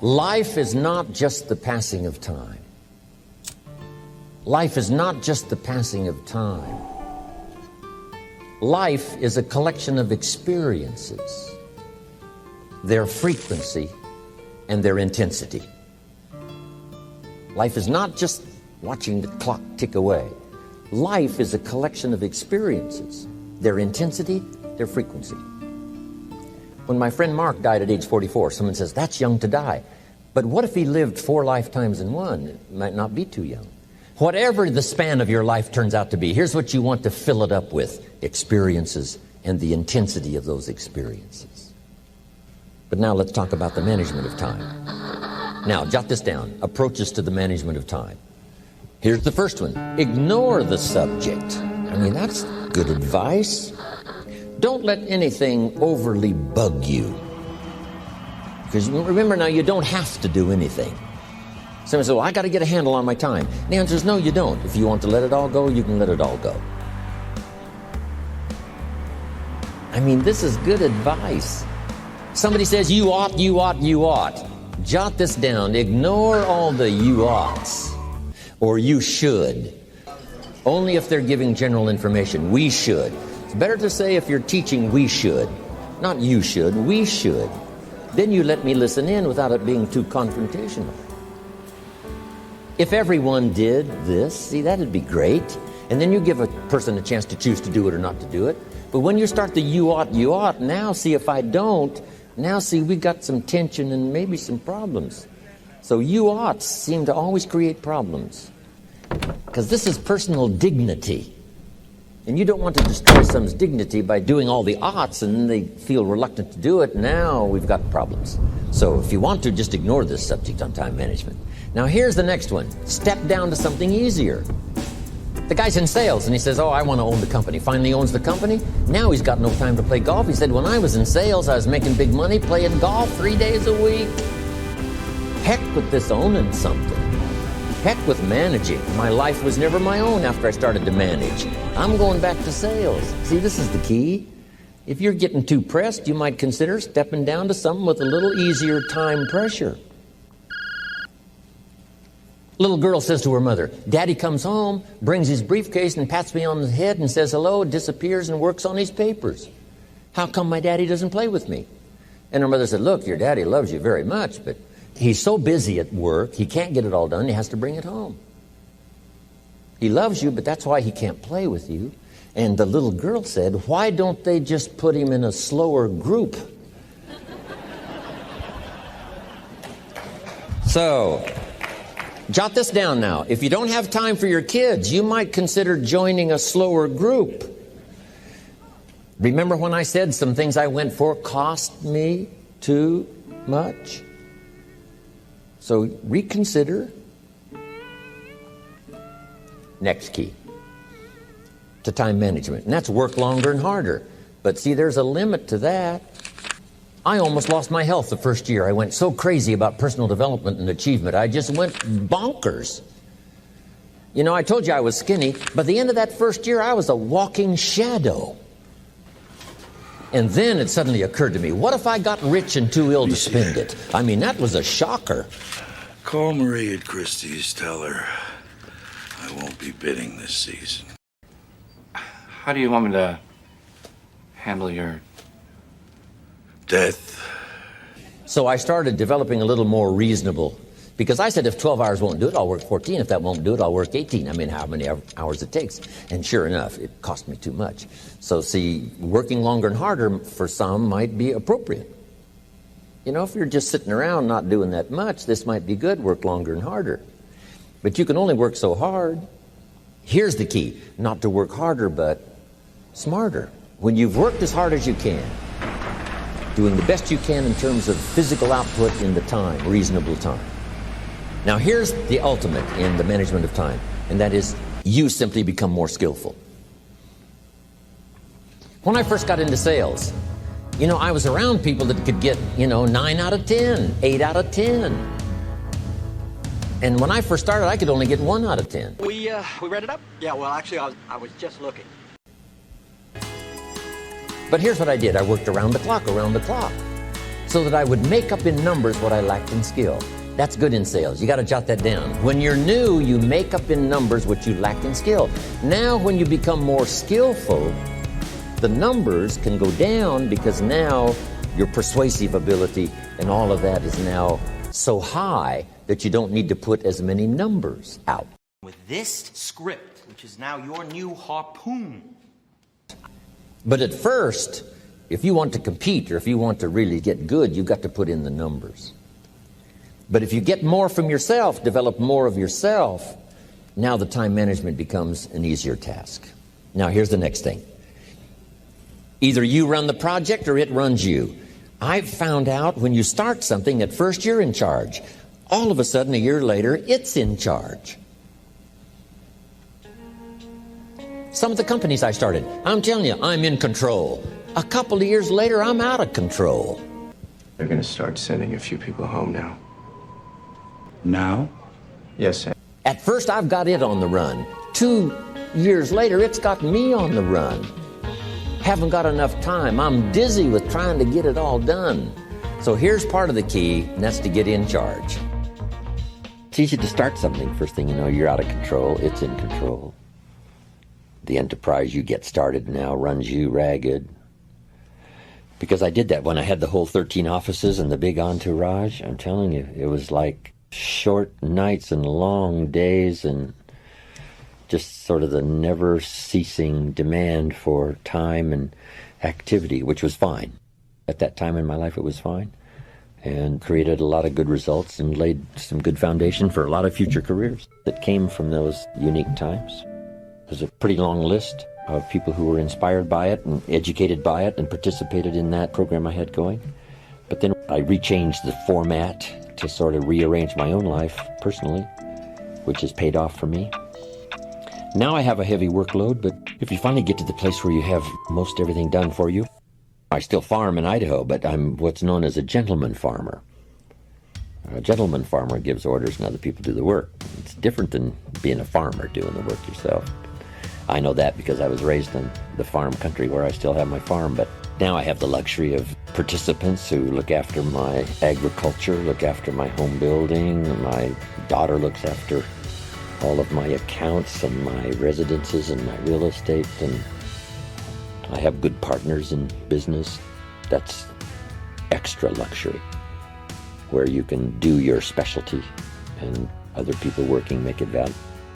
Life is not just the passing of time. Life is not just the passing of time. Life is a collection of experiences, their frequency and their intensity. Life is not just watching the clock tick away. Life is a collection of experiences, their intensity, their frequency. When my friend Mark died at age 44, someone says, that's young to die. But what if he lived 4 lifetimes in one? It might not be too young. Whatever the span of your life turns out to be, here's what you want to fill it up with: experiences and the intensity of those experiences. But now let's talk about the management of time. Now, jot this down: approaches to the management of time. Here's the first one: ignore the subject. I mean, that's good advice. Don't let anything overly bug you. Because remember now, you don't have to do anything. Someone says, well, I got to get a handle on my time. The answer is no, you don't. If you want to let it all go, you can let it all go. I mean, this is good advice. Somebody says, you ought, you ought, you ought. Jot this down. Ignore all the you oughts or you should. Only if they're giving general information. We should. It's better to say, if you're teaching, we should. Not you should, we should. Then you let me listen in without it being too confrontational. If everyone did this, see, that'd be great. And then you give a person a chance to choose to do it or not to do it. But when you start the you ought, now see, if I don't, now see, we got some tension and maybe some problems. So you oughts seem to always create problems. Because this is personal dignity. And you don't want to destroy someone's dignity by doing all the oughts and then they feel reluctant to do it. Now we've got problems. So if you want to, just ignore this subject on time management. Now here's the next one. Step down to something easier. The guy's in sales and he says, oh, I want to own the company. Finally owns the company. Now he's got no time to play golf. He said, when I was in sales, I was making big money playing golf 3 days a week. Heck with this owning something. Heck with managing. My life was never my own after I started to manage. I'm going back to sales. See, this is the key. If you're getting too pressed, you might consider stepping down to something with a little easier time pressure. Little girl says to her mother, Daddy comes home, brings his briefcase and pats me on the head and says hello, disappears and works on his papers. How come my daddy doesn't play with me? And her mother said, look, your daddy loves you very much, but he's so busy at work, he can't get it all done, he has to bring it home. He loves you, but that's why he can't play with you. And the little girl said, why don't they just put him in a slower group? So, jot this down now. If you don't have time for your kids, you might consider joining a slower group. Remember when I said some things I went for cost me too much? So reconsider. Next key to time management, and that's work longer and harder. But see, there's a limit to that. I almost lost my health the first year. I went so crazy about personal development and achievement. I just went bonkers. You know, I told you I was skinny, but at the end of that first year, I was a walking shadow. And then it suddenly occurred to me, what if I got rich and too ill to spend it? I mean, that was a shocker. Call Marie at Christie's, tell her I won't be bidding this season. How do you want me to handle your death? So I started developing a little more reasonable, because I said if 12 hours won't do it, I'll work 14. If that won't do it, I'll work 18. I mean, how many hours it takes. And sure enough, it cost me too much. So see, working longer and harder for some might be appropriate. You know, if you're just sitting around not doing that much, this might be good, work longer and harder. But you can only work so hard. Here's the key, not to work harder, but smarter. When you've worked as hard as you can, doing the best you can in terms of physical output in the time, reasonable time. Now here's the ultimate in the management of time, and that is you simply become more skillful. When I first got into sales, you know, I was around people that could get, 9 out of 10, 8 out of 10. And when I first started, I could only get 1 out of 10. We read it up? Yeah, well, actually, I was just looking. But here's what I did. I worked around the clock. so that I would make up in numbers what I lacked in skill. That's good in sales. You got to jot that down. When you're new, you make up in numbers what you lacked in skill. Now, when you become more skillful, the numbers can go down because now your persuasive ability and all of that is now so high that you don't need to put as many numbers out. With this script, which is now your new harpoon. But at first, if you want to compete or if you want to really get good, you've got to put in the numbers. But if you get more from yourself, develop more of yourself, now the time management becomes an easier task. Now here's the next thing. Either you run the project or it runs you. I've found out when you start something, at first you're in charge. All of a sudden, a year later, it's in charge. Some of the companies I started, I'm telling you, I'm in control. A couple of years later, I'm out of control. They're going to start sending a few people home now. Now? Yes, sir. At first, I've got it on the run. 2 years later, it's got me on the run. Haven't got enough time. I'm dizzy with trying to get it all done. So here's part of the key, and that's to get in charge. It's easy to start something. First thing you know, you're out of control. It's in control. The enterprise you get started now runs you ragged. Because I did that when I had the whole 13 offices and the big entourage. I'm telling you, it was like short nights and long days and just sort of the never-ceasing demand for time and activity, which was fine. At that time in my life, it was fine, and created a lot of good results and laid some good foundation for a lot of future careers that came from those unique times. There's a pretty long list of people who were inspired by it and educated by it and participated in that program I had going. But then I rechanged the format to sort of rearrange my own life personally, which has paid off for me. Now I have a heavy workload, but if you finally get to the place where you have most everything done for you, I still farm in Idaho, but I'm what's known as a gentleman farmer. A gentleman farmer gives orders and other people do the work. It's different than being a farmer doing the work yourself. I know that because I was raised in the farm country where I still have my farm, but now I have the luxury of participants who look after my agriculture, look after my home building. My daughter looks after all of my accounts and my residences and my real estate, and I have good partners in business. That's extra luxury, where you can do your specialty and other people working make it valuable.